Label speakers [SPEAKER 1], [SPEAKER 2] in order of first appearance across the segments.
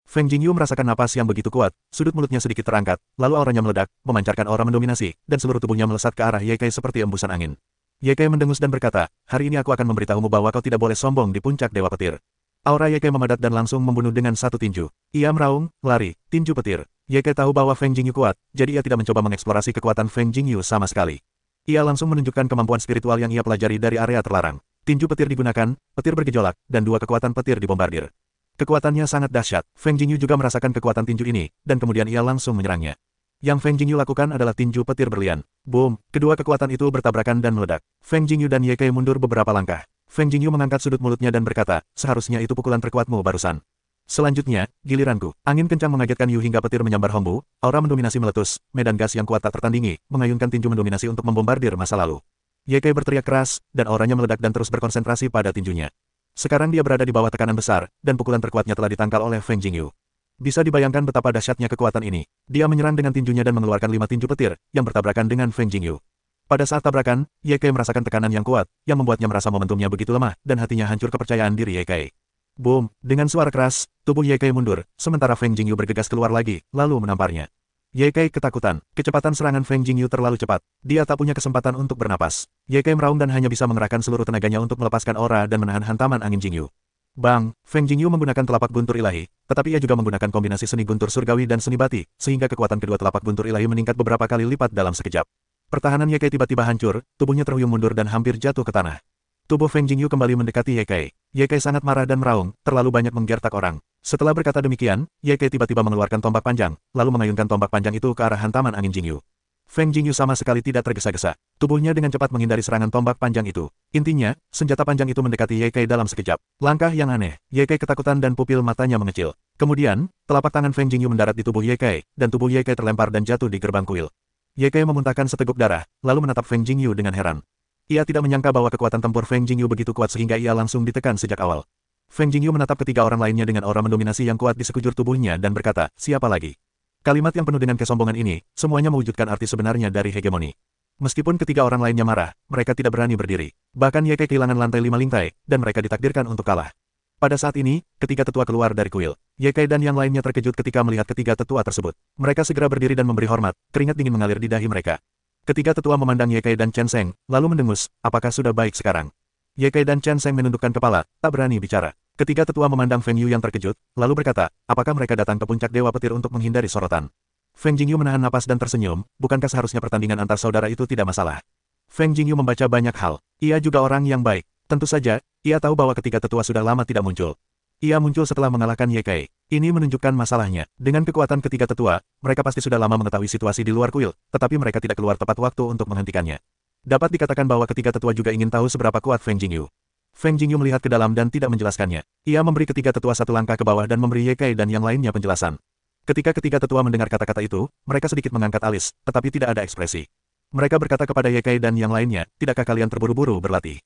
[SPEAKER 1] Feng Jingyu merasakan napas yang begitu kuat, sudut mulutnya sedikit terangkat, lalu auranya meledak, memancarkan aura mendominasi, dan seluruh tubuhnya melesat ke arah Ye Kai seperti embusan angin. Ye Kai mendengus dan berkata, hari ini aku akan memberitahumu bahwa kau tidak boleh sombong di puncak Dewa Petir. Aura Ye Kai memadat dan langsung membunuh dengan satu tinju. Ia meraung, lari, tinju petir. Ye Kai tahu bahwa Feng Jingyu kuat, jadi ia tidak mencoba mengeksplorasi kekuatan Feng Jingyu sama sekali. Ia langsung menunjukkan kemampuan spiritual yang ia pelajari dari area terlarang. Tinju petir digunakan, petir bergejolak, dan dua kekuatan petir dibombardir. Kekuatannya sangat dahsyat. Feng Jingyu juga merasakan kekuatan tinju ini, dan kemudian ia langsung menyerangnya. Yang Feng Jingyu lakukan adalah tinju petir berlian. Boom! Kedua kekuatan itu bertabrakan dan meledak. Feng Jingyu dan Ye Kai mundur beberapa langkah. Feng Jingyu mengangkat sudut mulutnya dan berkata, seharusnya itu pukulan terkuatmu barusan. Selanjutnya, giliranku. Angin kencang mengagetkan Yu hingga petir menyambar Hongbu, aura mendominasi meletus, medan gas yang kuat tak tertandingi, mengayunkan tinju mendominasi untuk membombardir masa lalu. Ye Kai berteriak keras, dan auranya meledak dan terus berkonsentrasi pada tinjunya. Sekarang dia berada di bawah tekanan besar, dan pukulan terkuatnya telah ditangkal oleh Feng Jingyu. Bisa dibayangkan betapa dahsyatnya kekuatan ini. Dia menyerang dengan tinjunya dan mengeluarkan 5 tinju petir, yang bertabrakan dengan Feng Jingyu. Pada saat tabrakan, Ye Kai merasakan tekanan yang kuat, yang membuatnya merasa momentumnya begitu lemah, dan hatinya hancur kepercayaan diri Ye Kai. Boom! Dengan suara keras, tubuh Ye Kai mundur, sementara Feng Jingyu bergegas keluar lagi, lalu menamparnya. Ye Kai ketakutan. Kecepatan serangan Feng Jingyu terlalu cepat. Dia tak punya kesempatan untuk bernapas. Ye Kai meraung dan hanya bisa mengerahkan seluruh tenaganya untuk melepaskan aura dan menahan hantaman angin Jingyu. Bang! Feng Jingyu menggunakan telapak guntur ilahi, tetapi ia juga menggunakan kombinasi seni guntur surgawi dan seni bati, sehingga kekuatan kedua telapak guntur ilahi meningkat beberapa kali lipat dalam sekejap. Pertahanan Ye Kai tiba-tiba hancur, tubuhnya terhuyung mundur dan hampir jatuh ke tanah. Tubuh Feng Jingyu kembali mendekati Ye Kai. Ye Kai sangat marah dan meraung, terlalu banyak menggertak orang. Setelah berkata demikian, Ye Kai tiba-tiba mengeluarkan tombak panjang, lalu mengayunkan tombak panjang itu ke arah hantaman angin Jingyu. Feng Jingyu sama sekali tidak tergesa-gesa. Tubuhnya dengan cepat menghindari serangan tombak panjang itu. Intinya, senjata panjang itu mendekati Ye Kai dalam sekejap. Langkah yang aneh. Ye Kai ketakutan dan pupil matanya mengecil. Kemudian, telapak tangan Feng Jingyu mendarat di tubuh Ye Kai, dan tubuh Ye Kai terlempar dan jatuh di gerbang kuil. Ye Kai memuntahkan seteguk darah, lalu menatap Feng Jingyu dengan heran. Ia tidak menyangka bahwa kekuatan tempur Feng Jingyu begitu kuat sehingga ia langsung ditekan sejak awal. Feng Jingyu menatap ketiga orang lainnya dengan aura mendominasi yang kuat di sekujur tubuhnya dan berkata, siapa lagi? Kalimat yang penuh dengan kesombongan ini, semuanya mewujudkan arti sebenarnya dari hegemoni. Meskipun ketiga orang lainnya marah, mereka tidak berani berdiri. Bahkan Ye Kai kehilangan lantai 5 lintai, dan mereka ditakdirkan untuk kalah. Pada saat ini, ketiga tetua keluar dari kuil. Ye Kai dan yang lainnya terkejut ketika melihat ketiga tetua tersebut. Mereka segera berdiri dan memberi hormat, keringat dingin mengalir di dahi mereka. Ketiga tetua memandang Ye Kai dan Chen Sheng, lalu mendengus, apakah sudah baik sekarang? Ye Kai dan Chen Sheng menundukkan kepala, tak berani bicara. Ketiga tetua memandang Feng Yu yang terkejut, lalu berkata, apakah mereka datang ke puncak Dewa Petir untuk menghindari sorotan? Feng Jingyu menahan napas dan tersenyum, bukankah seharusnya pertandingan antar saudara itu tidak masalah? Feng Jingyu membaca banyak hal. Ia juga orang yang baik. Tentu saja, ia tahu bahwa ketiga tetua sudah lama tidak muncul. Ia muncul setelah mengalahkan Ye Kai. Ini menunjukkan masalahnya. Dengan kekuatan ketiga tetua, mereka pasti sudah lama mengetahui situasi di luar kuil, tetapi mereka tidak keluar tepat waktu untuk menghentikannya. Dapat dikatakan bahwa ketiga tetua juga ingin tahu seberapa kuat Feng Jingyu. Feng Jingyu melihat ke dalam dan tidak menjelaskannya. Ia memberi ketiga tetua satu langkah ke bawah dan memberi Ye Kai dan yang lainnya penjelasan. Ketika ketiga tetua mendengar kata-kata itu, mereka sedikit mengangkat alis, tetapi tidak ada ekspresi. Mereka berkata kepada Ye Kai dan yang lainnya, tidakkah kalian terburu-buru berlatih?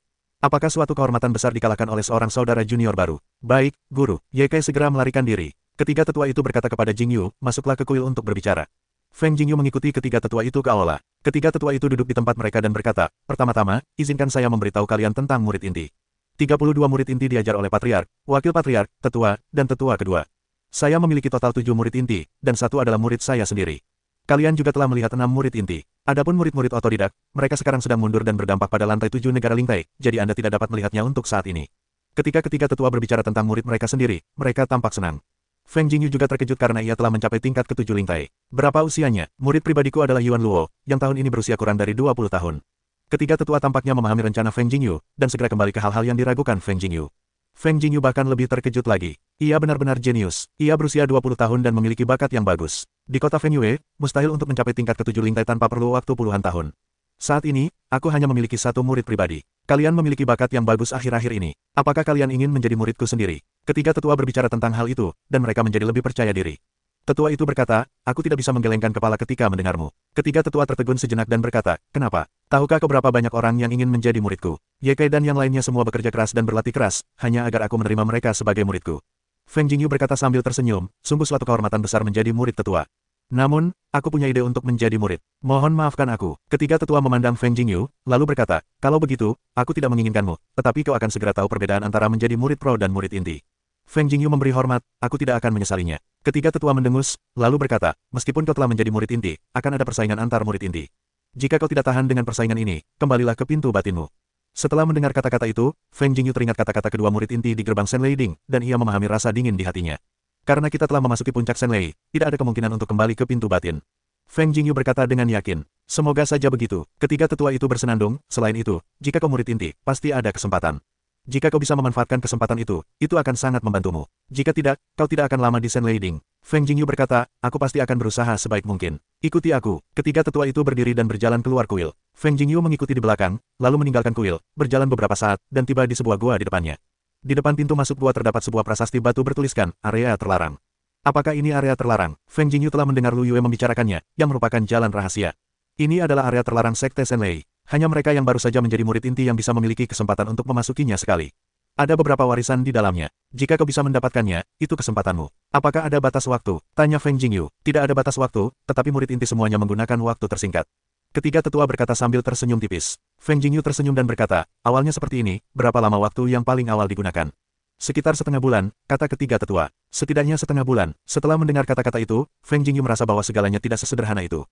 [SPEAKER 1] Apakah suatu kehormatan besar dikalahkan oleh seorang saudara junior baru? Baik, guru. Ye Kai segera melarikan diri. Ketiga tetua itu berkata kepada Jingyu, masuklah ke kuil untuk berbicara. Feng Jingyu mengikuti ketiga tetua itu ke aula. Ketiga tetua itu duduk di tempat mereka dan berkata, pertama-tama, izinkan saya memberitahu kalian tentang murid inti. 32 murid inti diajar oleh patriark, wakil patriark, tetua, dan tetua kedua. Saya memiliki total 7 murid inti, dan satu adalah murid saya sendiri. Kalian juga telah melihat 6 murid inti. Adapun murid-murid otodidak, mereka sekarang sedang mundur dan berdampak pada lantai 7 negara Lingtai, jadi Anda tidak dapat melihatnya untuk saat ini. Ketika ketiga tetua berbicara tentang murid mereka sendiri, mereka tampak senang. Feng Jingyu juga terkejut karena ia telah mencapai tingkat ke-7 Lingtai. Berapa usianya? Murid pribadiku adalah Yuan Luo, yang tahun ini berusia kurang dari 20 tahun. Ketiga tetua tampaknya memahami rencana Feng Jingyu, dan segera kembali ke hal-hal yang diragukan Feng Jingyu. Feng Jingyu bahkan lebih terkejut lagi. Ia benar-benar jenius. Ia berusia 20 tahun dan memiliki bakat yang bagus. Di kota Fengyue, mustahil untuk mencapai tingkat ke-7 Lingtai tanpa perlu waktu puluhan tahun. Saat ini, aku hanya memiliki satu murid pribadi. Kalian memiliki bakat yang bagus akhir-akhir ini. Apakah kalian ingin menjadi muridku sendiri? Ketiga tetua berbicara tentang hal itu, dan mereka menjadi lebih percaya diri. Tetua itu berkata, aku tidak bisa menggelengkan kepala ketika mendengarmu. Ketiga tetua tertegun sejenak dan berkata, kenapa? Tahukah keberapa banyak orang yang ingin menjadi muridku? Ye Kai dan yang lainnya semua bekerja keras dan berlatih keras, hanya agar aku menerima mereka sebagai muridku. Feng Jingyu berkata sambil tersenyum, sungguh suatu kehormatan besar menjadi murid tetua. Namun, aku punya ide untuk menjadi murid. Mohon maafkan aku. Ketiga tetua memandang Feng Jingyu, lalu berkata, kalau begitu, aku tidak menginginkanmu, tetapi kau akan segera tahu perbedaan antara menjadi murid pro dan murid inti. Feng Jingyu memberi hormat, aku tidak akan menyesalinya. Ketiga tetua mendengus, lalu berkata, meskipun kau telah menjadi murid inti, akan ada persaingan antar murid inti. Jika kau tidak tahan dengan persaingan ini, kembalilah ke pintu batinmu. Setelah mendengar kata-kata itu, Feng Jingyu teringat kata-kata kedua murid inti di gerbang Shenlei Ding, dan ia memahami rasa dingin di hatinya. Karena kita telah memasuki puncak Shenlei, tidak ada kemungkinan untuk kembali ke pintu batin. Feng Jingyu berkata dengan yakin. Semoga saja begitu. Ketiga tetua itu bersenandung, selain itu, jika kau murid inti, pasti ada kesempatan. Jika kau bisa memanfaatkan kesempatan itu akan sangat membantumu. Jika tidak, kau tidak akan lama di Shenlei Ding. Feng Jingyu berkata, aku pasti akan berusaha sebaik mungkin. Ikuti aku. Ketiga tetua itu berdiri dan berjalan keluar kuil. Feng Jingyu mengikuti di belakang, lalu meninggalkan kuil, berjalan beberapa saat, dan tiba di sebuah gua di depannya. Di depan pintu masuk gua terdapat sebuah prasasti batu bertuliskan, area terlarang. Apakah ini area terlarang? Feng Jingyu telah mendengar Lu Yue membicarakannya, yang merupakan jalan rahasia. Ini adalah area terlarang Sekte Shenlei. Hanya mereka yang baru saja menjadi murid inti yang bisa memiliki kesempatan untuk memasukinya sekali. Ada beberapa warisan di dalamnya. Jika kau bisa mendapatkannya, itu kesempatanmu. Apakah ada batas waktu? Tanya Feng Jingyu. Tidak ada batas waktu, tetapi murid inti semuanya menggunakan waktu tersingkat. Ketiga tetua berkata sambil tersenyum tipis. Feng Jingyu tersenyum dan berkata, awalnya seperti ini, berapa lama waktu yang paling awal digunakan? Sekitar setengah bulan, kata ketiga tetua. Setidaknya setengah bulan. Setelah mendengar kata-kata itu, Feng Jingyu merasa bahwa segalanya tidak sesederhana itu.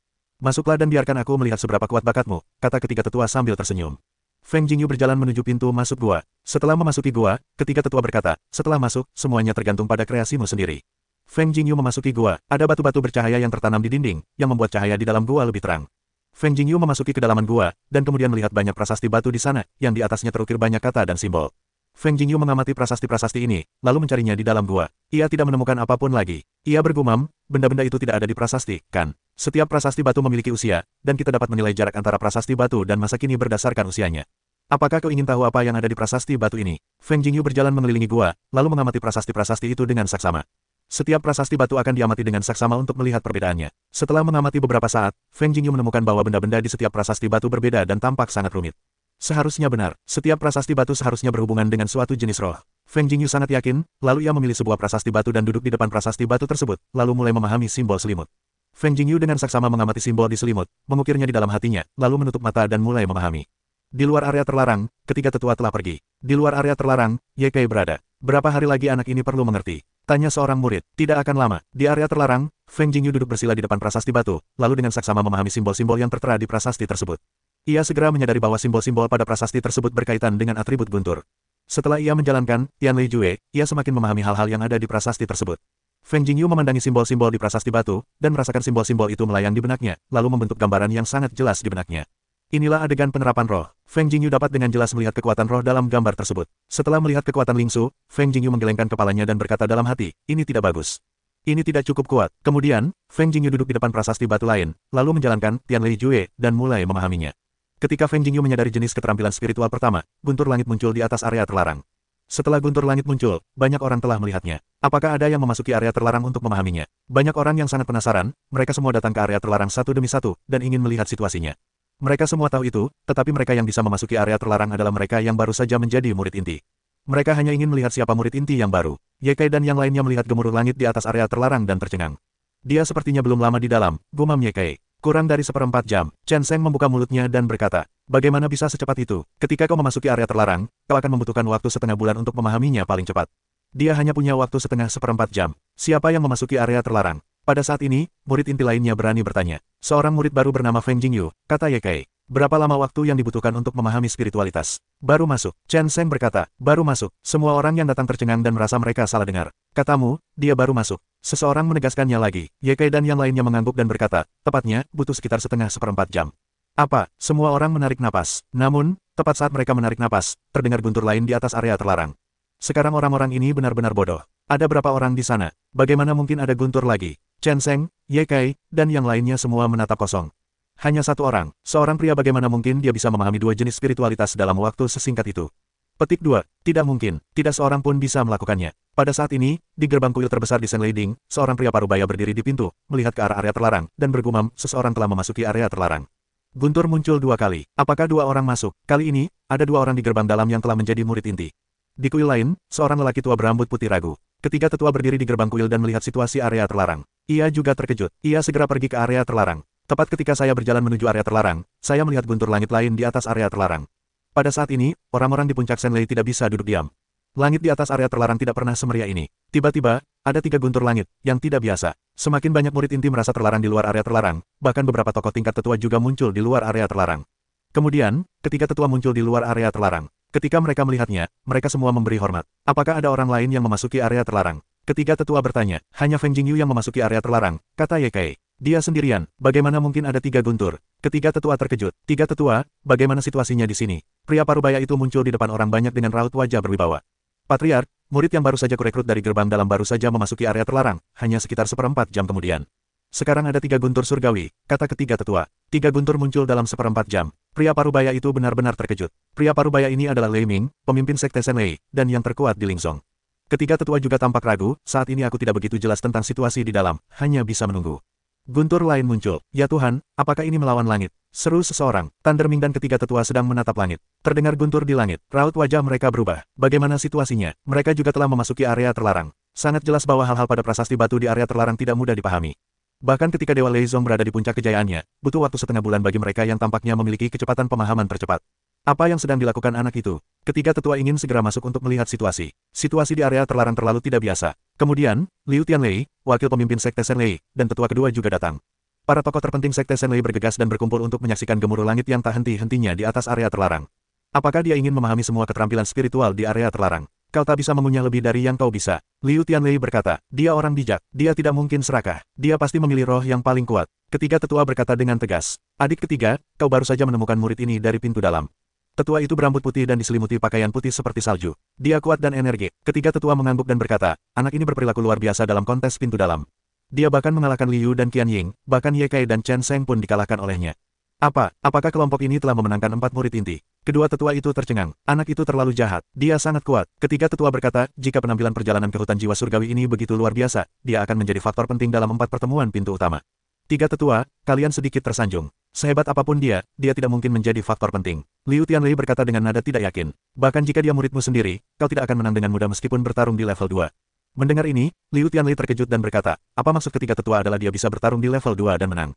[SPEAKER 1] Masuklah dan biarkan aku melihat seberapa kuat bakatmu, kata ketiga tetua sambil tersenyum. Feng Jingyu berjalan menuju pintu masuk gua. Setelah memasuki gua, ketiga tetua berkata, setelah masuk, semuanya tergantung pada kreasimu sendiri. Feng Jingyu memasuki gua, ada batu-batu bercahaya yang tertanam di dinding, yang membuat cahaya di dalam gua lebih terang. Feng Jingyu memasuki kedalaman gua, dan kemudian melihat banyak prasasti batu di sana, yang di atasnya terukir banyak kata dan simbol. Feng Jingyu mengamati prasasti-prasasti ini, lalu mencarinya di dalam gua. Ia tidak menemukan apapun lagi. Ia bergumam, benda-benda itu tidak ada di prasasti, kan? Setiap prasasti batu memiliki usia, dan kita dapat menilai jarak antara prasasti batu dan masa kini berdasarkan usianya. Apakah kau ingin tahu apa yang ada di prasasti batu ini? Feng Jingyu berjalan mengelilingi gua, lalu mengamati prasasti-prasasti itu dengan saksama. Setiap prasasti batu akan diamati dengan saksama untuk melihat perbedaannya. Setelah mengamati beberapa saat, Feng Jingyu menemukan bahwa benda-benda di setiap prasasti batu berbeda dan tampak sangat rumit. Seharusnya benar, setiap prasasti batu seharusnya berhubungan dengan suatu jenis roh. Feng Jingyu sangat yakin, lalu ia memilih sebuah prasasti batu dan duduk di depan prasasti batu tersebut, lalu mulai memahami simbol selimut. Feng Jingyu dengan saksama mengamati simbol di selimut, mengukirnya di dalam hatinya, lalu menutup mata dan mulai memahami. Di luar area terlarang, ketiga tetua telah pergi. Di luar area terlarang, Ye Kai berada. Berapa hari lagi anak ini perlu mengerti? Tanya seorang murid. Tidak akan lama. Di area terlarang, Feng Jingyu duduk bersila di depan prasasti batu, lalu dengan saksama memahami simbol-simbol yang tertera di prasasti tersebut. Ia segera menyadari bahwa simbol-simbol pada prasasti tersebut berkaitan dengan atribut guntur. Setelah ia menjalankan Tianlei Jue, ia semakin memahami hal-hal yang ada di prasasti tersebut. Feng Jingyu memandangi simbol-simbol di prasasti batu, dan merasakan simbol-simbol itu melayang di benaknya, lalu membentuk gambaran yang sangat jelas di benaknya. Inilah adegan penerapan roh. Feng Jingyu dapat dengan jelas melihat kekuatan roh dalam gambar tersebut. Setelah melihat kekuatan Lingsu, Feng Jingyu menggelengkan kepalanya dan berkata dalam hati, ini tidak bagus. Ini tidak cukup kuat. Kemudian, Feng Jingyu duduk di depan prasasti batu lain, lalu menjalankan Tianlei Jue, dan mulai memahaminya. Ketika Feng Jingyu menyadari jenis keterampilan spiritual pertama, guntur langit muncul di atas area terlarang. Setelah guntur langit muncul, banyak orang telah melihatnya. Apakah ada yang memasuki area terlarang untuk memahaminya? Banyak orang yang sangat penasaran, mereka semua datang ke area terlarang satu demi satu, dan ingin melihat situasinya. Mereka semua tahu itu, tetapi mereka yang bisa memasuki area terlarang adalah mereka yang baru saja menjadi murid inti. Mereka hanya ingin melihat siapa murid inti yang baru. Ye Kai dan yang lainnya melihat gemuruh langit di atas area terlarang dan tercengang. Dia sepertinya belum lama di dalam, gumam Ye Kai. Kurang dari 1/4 jam, Chen Sheng membuka mulutnya dan berkata, bagaimana bisa secepat itu? Ketika kau memasuki area terlarang, kau akan membutuhkan waktu setengah bulan untuk memahaminya paling cepat. Dia hanya punya waktu setengah 1/4 jam. Siapa yang memasuki area terlarang? Pada saat ini, murid inti lainnya berani bertanya. Seorang murid baru bernama Feng Jingyu, kata Ye Kai. Berapa lama waktu yang dibutuhkan untuk memahami spiritualitas? Baru masuk. Chen Sheng berkata, baru masuk. Semua orang yang datang tercengang dan merasa mereka salah dengar. Katamu, dia baru masuk. Seseorang menegaskannya lagi. Ye Kai dan yang lainnya mengangguk dan berkata, tepatnya, butuh sekitar setengah 1/4 jam. Apa? Semua orang menarik napas. Namun, tepat saat mereka menarik napas, terdengar guntur lain di atas area terlarang. Sekarang orang-orang ini benar-benar bodoh. Ada berapa orang di sana? Bagaimana mungkin ada guntur lagi? Chen Sheng, Ye Kai, dan yang lainnya semua menatap kosong. Hanya satu orang, seorang pria bagaimana mungkin dia bisa memahami dua jenis spiritualitas dalam waktu sesingkat itu? Petik 2. Tidak mungkin, tidak seorang pun bisa melakukannya. Pada saat ini, di gerbang kuil terbesar di Shenlei Ding, seorang pria parubaya berdiri di pintu, melihat ke arah area terlarang, dan bergumam, seseorang telah memasuki area terlarang. Guntur muncul 2 kali. Apakah 2 orang masuk? Kali ini, ada 2 orang di gerbang dalam yang telah menjadi murid inti. Di kuil lain, seorang lelaki tua berambut putih ragu. Ketiga tetua berdiri di gerbang kuil dan melihat situasi area terlarang. Ia juga terkejut. Ia segera pergi ke area terlarang. Tepat ketika saya berjalan menuju area terlarang, saya melihat guntur langit lain di atas area terlarang. Pada saat ini, orang-orang di puncak Shenlei tidak bisa duduk diam. Langit di atas area terlarang tidak pernah semeriah ini. Tiba-tiba, ada 3 guntur langit, yang tidak biasa. Semakin banyak murid inti merasa terlarang di luar area terlarang, bahkan beberapa tokoh tingkat tetua juga muncul di luar area terlarang. Kemudian, ketika tetua muncul di luar area terlarang, ketika mereka melihatnya, mereka semua memberi hormat. Apakah ada orang lain yang memasuki area terlarang? Ketika tetua bertanya, hanya Feng Jingyu yang memasuki area terlarang, kata Ye Kai. Dia sendirian, bagaimana mungkin ada 3 guntur? Ketiga tetua terkejut. 3 tetua, bagaimana situasinya di sini? Pria parubaya itu muncul di depan orang banyak dengan raut wajah berwibawa. Patriark, murid yang baru saja kurekrut dari gerbang dalam baru saja memasuki area terlarang, hanya sekitar 1/4 jam kemudian. Sekarang ada 3 guntur surgawi, kata ketiga tetua. 3 guntur muncul dalam 1/4 jam. Pria parubaya itu benar-benar terkejut. Pria parubaya ini adalah Lei Ming, pemimpin sekte Senlei, dan yang terkuat di Lingzong. Ketiga tetua juga tampak ragu, saat ini aku tidak begitu jelas tentang situasi di dalam, hanya bisa menunggu. Guntur lain muncul. Ya Tuhan, apakah ini melawan langit? Seru seseorang. Thunder Ming dan ketiga tetua sedang menatap langit. Terdengar guntur di langit. Raut wajah mereka berubah. Bagaimana situasinya? Mereka juga telah memasuki area terlarang. Sangat jelas bahwa hal-hal pada prasasti batu di area terlarang tidak mudah dipahami. Bahkan ketika Dewa Leizong berada di puncak kejayaannya, butuh waktu setengah bulan bagi mereka yang tampaknya memiliki kecepatan pemahaman tercepat. Apa yang sedang dilakukan anak itu? Ketiga tetua ingin segera masuk untuk melihat situasi. Situasi di area terlarang terlalu tidak biasa. Kemudian, Liu Tianlei, wakil pemimpin sekte Senlei, dan tetua kedua juga datang. Para tokoh terpenting sekte Senlei bergegas dan berkumpul untuk menyaksikan gemuruh langit yang tak henti-hentinya di atas area terlarang. Apakah dia ingin memahami semua keterampilan spiritual di area terlarang? Kau tak bisa mengunyah lebih dari yang kau bisa. Liu Tianlei berkata, dia orang bijak, dia tidak mungkin serakah, dia pasti memilih roh yang paling kuat. Ketiga tetua berkata dengan tegas, adik ketiga, kau baru saja menemukan murid ini dari pintu dalam. Tetua itu berambut putih dan diselimuti pakaian putih seperti salju. Dia kuat dan energik. Ketiga tetua mengangguk dan berkata, anak ini berperilaku luar biasa dalam kontes pintu dalam. Dia bahkan mengalahkan Liu dan Qian Ying, bahkan Ye Kai dan Chen Sheng pun dikalahkan olehnya. Apakah kelompok ini telah memenangkan 4 murid inti? Kedua tetua itu tercengang. Anak itu terlalu jahat. Dia sangat kuat. Ketiga tetua berkata, jika penampilan perjalanan ke hutan jiwa surgawi ini begitu luar biasa, dia akan menjadi faktor penting dalam 4 pertemuan pintu utama. 3 tetua, kalian sedikit tersanjung. Sehebat apapun dia tidak mungkin menjadi faktor penting. Liu Tianlei berkata dengan nada tidak yakin. Bahkan jika dia muridmu sendiri, kau tidak akan menang dengan mudah meskipun bertarung di level 2. Mendengar ini, Liu Tianlei terkejut dan berkata, apa maksud ketiga tetua adalah dia bisa bertarung di level 2 dan menang?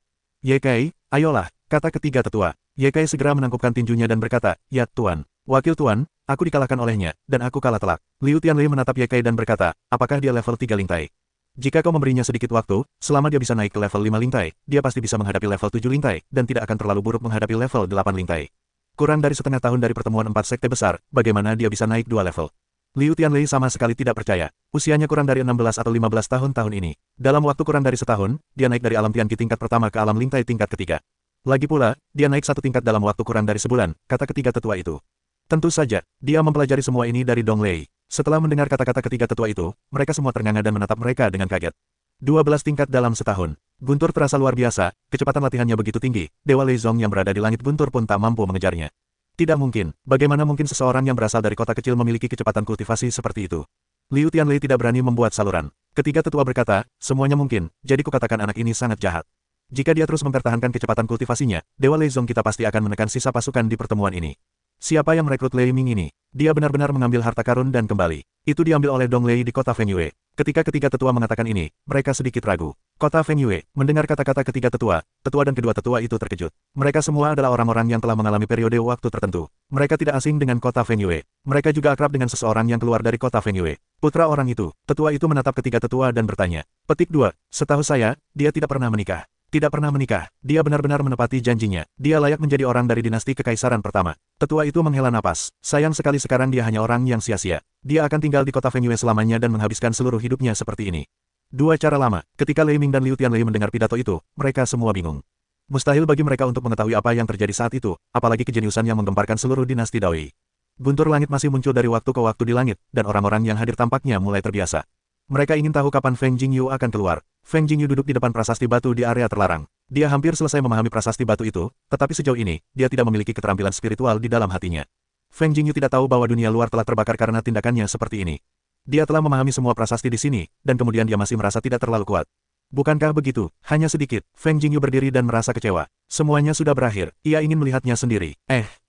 [SPEAKER 1] Ye Kai, ayolah, kata ketiga tetua. Ye Kai segera menangkupkan tinjunya dan berkata, ya Tuan. Wakil Tuan, aku dikalahkan olehnya, dan aku kalah telak. Liu Tianlei menatap Ye Kai dan berkata, apakah dia level 3 lintai? Jika kau memberinya sedikit waktu, selama dia bisa naik ke level 5 lintai, dia pasti bisa menghadapi level 7 lintai, dan tidak akan terlalu buruk menghadapi level 8 lintai. Kurang dari setengah tahun dari pertemuan 4 sekte besar, bagaimana dia bisa naik 2 level? Liu Tianlei sama sekali tidak percaya. Usianya kurang dari 16 atau 15 tahun ini. Dalam waktu kurang dari setahun, dia naik dari alam Tianqi tingkat pertama ke alam lintai tingkat ketiga. Lagi pula, dia naik 1 tingkat dalam waktu kurang dari sebulan, kata ketiga tetua itu. Tentu saja, dia mempelajari semua ini dari Dong Lei. Setelah mendengar kata-kata ketiga tetua itu, mereka semua ternganga dan menatap mereka dengan kaget. 12 tingkat dalam setahun. Guntur terasa luar biasa, kecepatan latihannya begitu tinggi, Dewa Leizong yang berada di langit guntur pun tak mampu mengejarnya. Tidak mungkin, bagaimana mungkin seseorang yang berasal dari kota kecil memiliki kecepatan kultivasi seperti itu? Liu Tianlei tidak berani membuat saluran. Ketiga tetua berkata, semuanya mungkin, jadi kukatakan anak ini sangat jahat. Jika dia terus mempertahankan kecepatan kultivasinya, Dewa Leizong kita pasti akan menekan sisa pasukan di pertemuan ini. Siapa yang merekrut Lei Ming ini? Dia benar-benar mengambil harta karun dan kembali. Itu diambil oleh Dong Lei di kota Fengyue. Ketika ketiga tetua mengatakan ini, mereka sedikit ragu. Kota Fengyue, mendengar kata-kata ketiga tetua dan kedua tetua itu terkejut. Mereka semua adalah orang-orang yang telah mengalami periode waktu tertentu. Mereka tidak asing dengan kota Fengyue. Mereka juga akrab dengan seseorang yang keluar dari kota Fengyue. Putra orang itu, tetua itu menatap ketiga tetua dan bertanya. Petik 2, setahu saya, dia tidak pernah menikah. Tidak pernah menikah, dia benar-benar menepati janjinya. Dia layak menjadi orang dari dinasti kekaisaran pertama. Tetua itu menghela napas. Sayang sekali sekarang dia hanya orang yang sia-sia. Dia akan tinggal di kota Fengyue selamanya dan menghabiskan seluruh hidupnya seperti ini. 2 cara lama. Ketika Lei Ming dan Liu Tianlei mendengar pidato itu, mereka semua bingung. Mustahil bagi mereka untuk mengetahui apa yang terjadi saat itu, apalagi kejeniusan yang menggemparkan seluruh dinasti Doi. Guntur langit masih muncul dari waktu ke waktu di langit, dan orang-orang yang hadir tampaknya mulai terbiasa. Mereka ingin tahu kapan Feng Jingyu akan keluar. Feng Jingyu duduk di depan prasasti batu di area terlarang. Dia hampir selesai memahami prasasti batu itu, tetapi sejauh ini, dia tidak memiliki keterampilan spiritual di dalam hatinya. Feng Jingyu tidak tahu bahwa dunia luar telah terbakar karena tindakannya seperti ini. Dia telah memahami semua prasasti di sini, dan kemudian dia masih merasa tidak terlalu kuat. Bukankah begitu? Hanya sedikit. Feng Jingyu berdiri dan merasa kecewa. Semuanya sudah berakhir. Ia ingin melihatnya sendiri.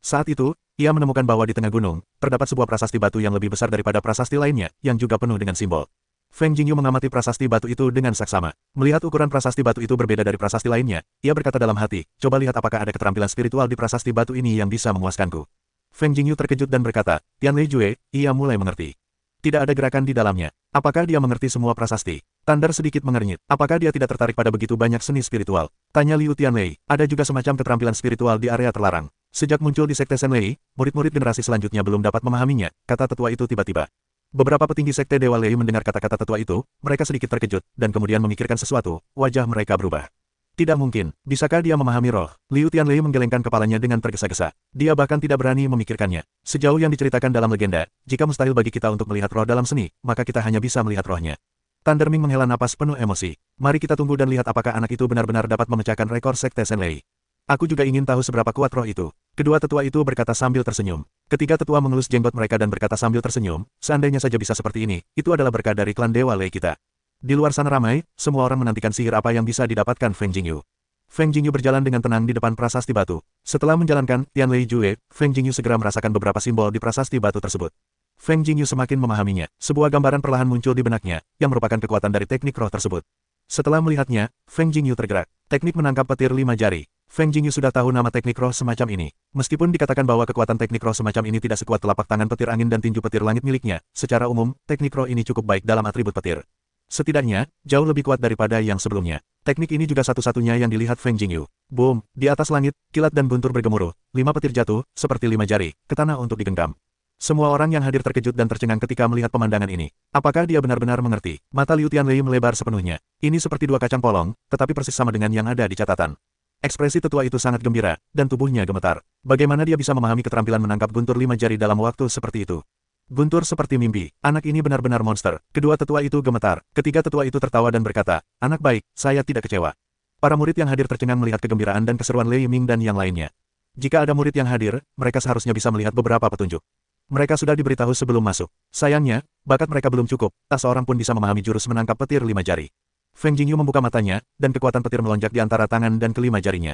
[SPEAKER 1] Saat itu, ia menemukan bahwa di tengah gunung, terdapat sebuah prasasti batu yang lebih besar daripada prasasti lainnya, yang juga penuh dengan simbol. Feng Jingyu mengamati prasasti batu itu dengan saksama. Melihat ukuran prasasti batu itu berbeda dari prasasti lainnya, ia berkata dalam hati, coba lihat apakah ada keterampilan spiritual di prasasti batu ini yang bisa memuaskanku. Feng Jingyu terkejut dan berkata, Tianlei Jue, ia mulai mengerti. Tidak ada gerakan di dalamnya. Apakah dia mengerti semua prasasti? Thunder sedikit mengernyit. Apakah dia tidak tertarik pada begitu banyak seni spiritual? Tanya Liu Tianlei. Ada juga semacam keterampilan spiritual di area terlarang. Sejak muncul di Sekte Senlei, murid-murid generasi selanjutnya belum dapat memahaminya, kata tetua itu tiba-tiba. Beberapa petinggi Sekte Dewa Lei mendengar kata-kata tetua itu, mereka sedikit terkejut, dan kemudian memikirkan sesuatu, wajah mereka berubah. Tidak mungkin, bisakah dia memahami roh? Liu Tianlei menggelengkan kepalanya dengan tergesa-gesa. Dia bahkan tidak berani memikirkannya. Sejauh yang diceritakan dalam legenda, jika mustahil bagi kita untuk melihat roh dalam seni, maka kita hanya bisa melihat rohnya. Thunder Ming menghela napas penuh emosi. Mari kita tunggu dan lihat apakah anak itu benar-benar dapat memecahkan rekor Sekte Senlei. Aku juga ingin tahu seberapa kuat roh itu. Kedua tetua itu berkata sambil tersenyum. Ketiga tetua mengelus jenggot mereka dan berkata sambil tersenyum, seandainya saja bisa seperti ini, itu adalah berkah dari klan Dewa Lei kita. Di luar sana ramai, semua orang menantikan sihir apa yang bisa didapatkan Feng Jingyu. Feng Jingyu berjalan dengan tenang di depan prasasti batu. Setelah menjalankan Tianlei Jue, Feng Jingyu segera merasakan beberapa simbol di prasasti batu tersebut. Feng Jingyu semakin memahaminya. Sebuah gambaran perlahan muncul di benaknya, yang merupakan kekuatan dari teknik roh tersebut. Setelah melihatnya, Feng Jingyu tergerak. Teknik menangkap petir 5 jari. Feng Jingyu sudah tahu nama teknik roh semacam ini. Meskipun dikatakan bahwa kekuatan teknik roh semacam ini tidak sekuat telapak tangan petir angin dan tinju petir langit miliknya, secara umum, teknik roh ini cukup baik dalam atribut petir. Setidaknya, jauh lebih kuat daripada yang sebelumnya. Teknik ini juga satu-satunya yang dilihat Feng Jingyu. Boom, di atas langit, kilat dan guntur bergemuruh. 5 petir jatuh, seperti 5 jari, ke tanah untuk digenggam. Semua orang yang hadir terkejut dan tercengang ketika melihat pemandangan ini. Apakah dia benar-benar mengerti? Mata Liu Tianlei melebar sepenuhnya. Ini seperti dua kacang polong, tetapi persis sama dengan yang ada di catatan. Ekspresi tetua itu sangat gembira, dan tubuhnya gemetar. Bagaimana dia bisa memahami keterampilan menangkap guntur 5 jari dalam waktu seperti itu? Guntur seperti mimpi. Anak ini benar-benar monster. Kedua tetua itu gemetar. Ketiga tetua itu tertawa dan berkata, anak baik, saya tidak kecewa. Para murid yang hadir tercengang melihat kegembiraan dan keseruan Lei Ming dan yang lainnya. Jika ada murid yang hadir, mereka seharusnya bisa melihat beberapa petunjuk. Mereka sudah diberitahu sebelum masuk. Sayangnya, bakat mereka belum cukup, tak seorang pun bisa memahami jurus menangkap petir 5 jari. Feng Jingyu membuka matanya, dan kekuatan petir melonjak di antara tangan dan kelima jarinya.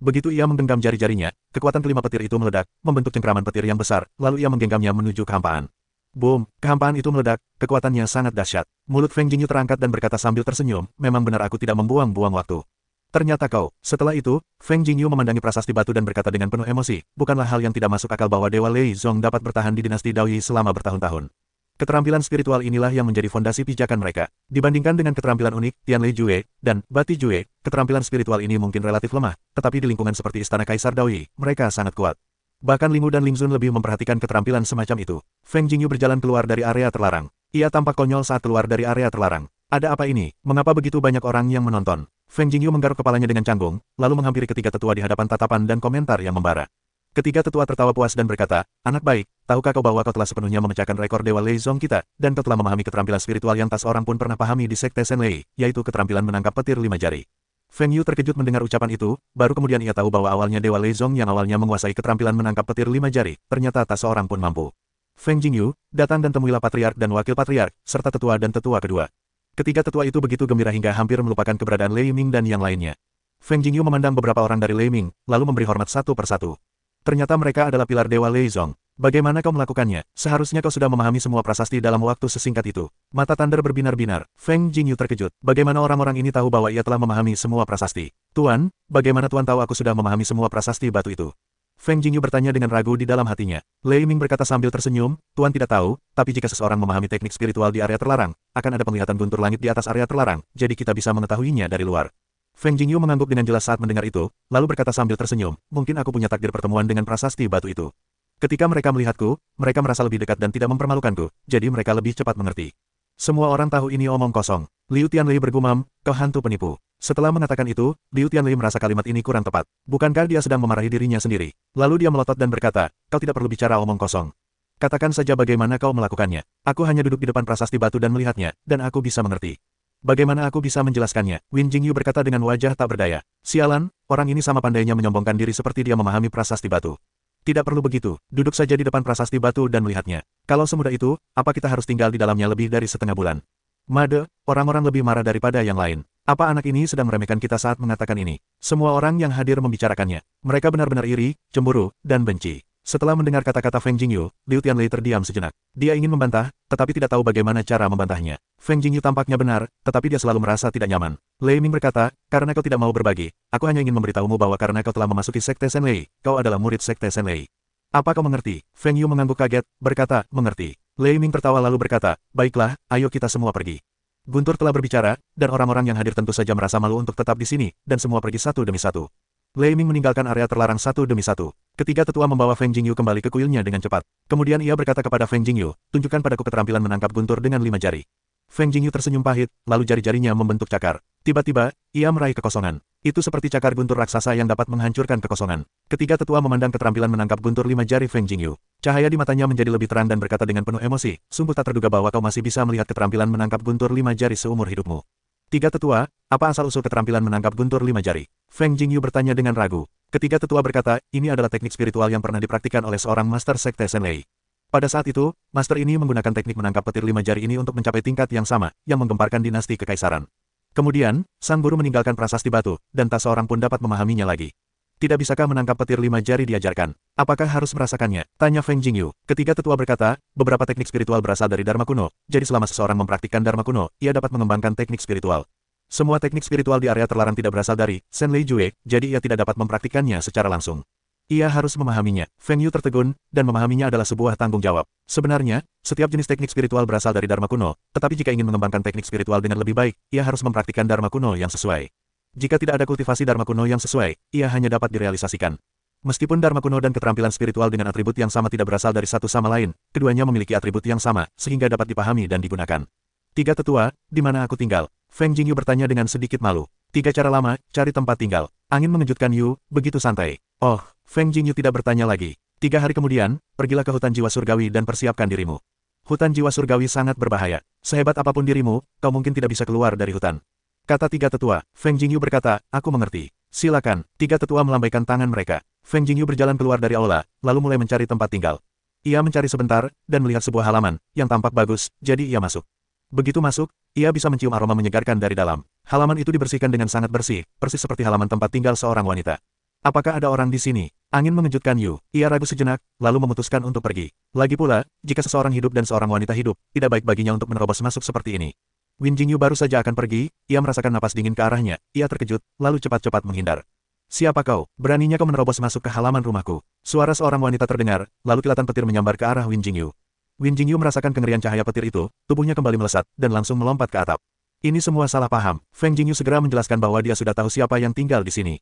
[SPEAKER 1] Begitu ia menggenggam jari-jarinya, kekuatan kelima petir itu meledak, membentuk cengkraman petir yang besar, lalu ia menggenggamnya menuju kehampaan. Boom, kehampaan itu meledak, kekuatannya sangat dahsyat. Mulut Feng Jingyu terangkat dan berkata sambil tersenyum, memang benar aku tidak membuang-buang waktu. Ternyata kau. Setelah itu, Feng Jingyu memandangi prasasti batu dan berkata dengan penuh emosi, bukanlah hal yang tidak masuk akal bahwa Dewa Lei Zong dapat bertahan di dinasti Daoyi selama bertahun-tahun. Keterampilan spiritual inilah yang menjadi fondasi pijakan mereka. Dibandingkan dengan keterampilan unik, Tianlei Jue, dan Bati Jue, keterampilan spiritual ini mungkin relatif lemah, tetapi di lingkungan seperti Istana Kaisar Daoyi, mereka sangat kuat. Bahkan Linggu dan Lingzun lebih memperhatikan keterampilan semacam itu. Feng Jingyu berjalan keluar dari area terlarang. Ia tampak konyol saat keluar dari area terlarang. Ada apa ini? Mengapa begitu banyak orang yang menonton? Feng Jingyu menggaruk kepalanya dengan canggung, lalu menghampiri ketiga tetua di hadapan tatapan dan komentar yang membara. Ketiga tetua tertawa puas dan berkata, anak baik, tahukah kau bahwa kau telah sepenuhnya memecahkan rekor Dewa Lei Zong kita, dan kau telah memahami keterampilan spiritual yang tak seorang pun pernah pahami di Sekte Senlei, yaitu keterampilan menangkap petir 5 jari. Feng Yu terkejut mendengar ucapan itu, baru kemudian ia tahu bahwa awalnya Dewa Lei Zong yang awalnya menguasai keterampilan menangkap petir 5 jari, ternyata tak seorang pun mampu. Feng Jingyu, datang dan temuilah patriark dan wakil patriark, serta tetua dan tetua kedua. Ketiga tetua itu begitu gembira hingga hampir melupakan keberadaan Lei Ming dan yang lainnya. Feng Jingyu memandang beberapa orang dari Lei Ming, lalu memberi hormat satu persatu. Ternyata mereka adalah pilar Dewa Lei Zong. Bagaimana kau melakukannya? Seharusnya kau sudah memahami semua prasasti dalam waktu sesingkat itu. Mata Thunder berbinar-binar. Feng Jingyu terkejut. Bagaimana orang-orang ini tahu bahwa ia telah memahami semua prasasti? Tuan, bagaimana Tuan tahu aku sudah memahami semua prasasti batu itu? Feng Jingyu bertanya dengan ragu di dalam hatinya. Lei Ming berkata sambil tersenyum, Tuan tidak tahu, tapi jika seseorang memahami teknik spiritual di area terlarang, akan ada penglihatan guntur langit di atas area terlarang, jadi kita bisa mengetahuinya dari luar. Feng Jingyu mengangguk dengan jelas saat mendengar itu, lalu berkata sambil tersenyum, mungkin aku punya takdir pertemuan dengan prasasti batu itu. Ketika mereka melihatku, mereka merasa lebih dekat dan tidak mempermalukanku, jadi mereka lebih cepat mengerti. Semua orang tahu ini omong kosong. Liu Tianlei bergumam, kau hantu penipu. Setelah mengatakan itu, Liu Tianlei merasa kalimat ini kurang tepat. Bukankah dia sedang memarahi dirinya sendiri? Lalu dia melotot dan berkata, kau tidak perlu bicara omong kosong. Katakan saja bagaimana kau melakukannya. Aku hanya duduk di depan prasasti batu dan melihatnya, dan aku bisa mengerti. Bagaimana aku bisa menjelaskannya? Win Jingyu berkata dengan wajah tak berdaya. Sialan, orang ini sama pandainya menyombongkan diri seperti dia memahami prasasti batu. Tidak perlu begitu, duduk saja di depan prasasti batu dan melihatnya. Kalau semudah itu, apa kita harus tinggal di dalamnya lebih dari setengah bulan? Made, orang-orang lebih marah daripada yang lain. Apa anak ini sedang meremehkan kita saat mengatakan ini? Semua orang yang hadir membicarakannya. Mereka benar-benar iri, cemburu, dan benci. Setelah mendengar kata-kata Feng Jingyu, Liu Tianlei terdiam sejenak. Dia ingin membantah, tetapi tidak tahu bagaimana cara membantahnya. Feng Jingyu tampaknya benar, tetapi dia selalu merasa tidak nyaman. Lei Ming berkata, karena kau tidak mau berbagi, aku hanya ingin memberitahumu bahwa karena kau telah memasuki Sekte Senlei, kau adalah murid Sekte Senlei. Apa kau mengerti? Feng Yu mengangguk kaget, berkata, mengerti. Lei Ming tertawa lalu berkata, baiklah, ayo kita semua pergi. Guntur telah berbicara, dan orang-orang yang hadir tentu saja merasa malu untuk tetap di sini, dan semua pergi satu demi satu. Lei Ming meninggalkan area terlarang satu demi satu. Ketiga tetua membawa Feng Jingyu kembali ke kuilnya dengan cepat. Kemudian ia berkata kepada Feng Jingyu, tunjukkan padaku keterampilan menangkap guntur dengan 5 jari. Feng Jingyu tersenyum pahit, lalu jari-jarinya membentuk cakar. Tiba-tiba, ia meraih kekosongan. Itu seperti cakar guntur raksasa yang dapat menghancurkan kekosongan. Ketiga tetua memandang keterampilan menangkap guntur 5 jari Feng Jingyu. Cahaya di matanya menjadi lebih terang dan berkata dengan penuh emosi, sungguh tak terduga bahwa kau masih bisa melihat keterampilan menangkap guntur 5 jari seumur hidupmu. Tiga tetua, apa asal-usul keterampilan menangkap guntur 5 jari? Feng Jingyu bertanya dengan ragu. Ketiga tetua berkata, ini adalah teknik spiritual yang pernah dipraktikkan oleh seorang master sekte Senlei. Pada saat itu, master ini menggunakan teknik menangkap petir 5 jari ini untuk mencapai tingkat yang sama, yang menggemparkan dinasti kekaisaran. Kemudian, sang guru meninggalkan prasasti batu, dan tak seorang pun dapat memahaminya lagi. Tidak bisakah menangkap petir 5 jari diajarkan? Apakah harus merasakannya? Tanya Feng Jingyu. Ketiga tetua berkata, beberapa teknik spiritual berasal dari Dharma kuno, jadi selama seseorang mempraktikkan Dharma kuno, ia dapat mengembangkan teknik spiritual. Semua teknik spiritual di area terlarang tidak berasal dari Senlei Jue, jadi ia tidak dapat mempraktikkannya secara langsung. Ia harus memahaminya. Feng Yu tertegun, dan memahaminya adalah sebuah tanggung jawab. Sebenarnya, setiap jenis teknik spiritual berasal dari Dharma kuno, tetapi jika ingin mengembangkan teknik spiritual dengan lebih baik, ia harus mempraktikkan Dharma kuno yang sesuai. Jika tidak ada kultivasi Dharma kuno yang sesuai, ia hanya dapat direalisasikan. Meskipun Dharma kuno dan keterampilan spiritual dengan atribut yang sama tidak berasal dari satu sama lain, keduanya memiliki atribut yang sama, sehingga dapat dipahami dan digunakan. Tiga tetua, di mana aku tinggal? Feng Jingyu bertanya dengan sedikit malu. 3 cara lama, cari tempat tinggal. Angin mengejutkan Yu, begitu santai. Oh, Feng Jingyu tidak bertanya lagi. 3 hari kemudian, pergilah ke hutan jiwa surgawi dan persiapkan dirimu. Hutan jiwa surgawi sangat berbahaya. Sehebat apapun dirimu, kau mungkin tidak bisa keluar dari hutan. Kata tiga tetua. Feng Jingyu berkata, aku mengerti. Silakan. Tiga tetua melambaikan tangan mereka. Feng Jingyu berjalan keluar dari aula, lalu mulai mencari tempat tinggal. Ia mencari sebentar, dan melihat sebuah halaman, yang tampak bagus, jadi ia masuk. Begitu masuk, ia bisa mencium aroma menyegarkan dari dalam. Halaman itu dibersihkan dengan sangat bersih, persis seperti halaman tempat tinggal seorang wanita. Apakah ada orang di sini? Angin mengejutkan Yu. Ia ragu sejenak, lalu memutuskan untuk pergi. Lagi pula, jika seseorang hidup dan seorang wanita hidup, tidak baik baginya untuk menerobos masuk seperti ini. Win Jingyu baru saja akan pergi, ia merasakan napas dingin ke arahnya, ia terkejut, lalu cepat-cepat menghindar. Siapa kau? Beraninya kau menerobos masuk ke halaman rumahku? Suara seorang wanita terdengar, lalu kilatan petir menyambar ke arah Win Jingyu. Win Jingyu merasakan kengerian cahaya petir itu, tubuhnya kembali melesat, dan langsung melompat ke atap. Ini semua salah paham. Feng Jingyu segera menjelaskan bahwa dia sudah tahu siapa yang tinggal di sini.